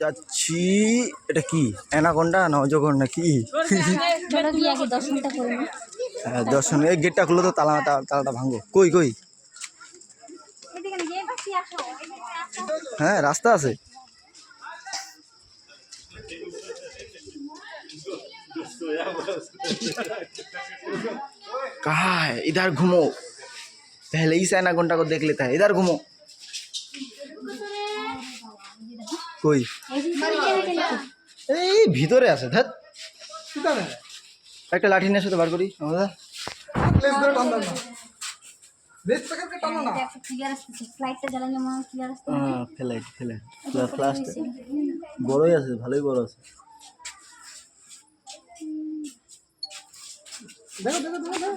যাচ্ছি। এটা কি অ্যানাকোন্ডা না অজগর না কি? হ্যাঁ দর্শন। এই গেটটা খুলো তো, তালাটা ভাঙবো। কই কই? হ্যাঁ রাস্তা আছে। कहाँ है? इधर घूमो, पहले ही से एनाकोंडा को देख लेता है। इधर घूमो। কই? এই ভিতরে আছে। ধ্যাত, একটা লাঠি নিয়ে সাথে বার করি আমাদের। ফ্লাশ বড়ই আছে, ভালোই বড় আছে। দেখো দেখো দেখো দেখো।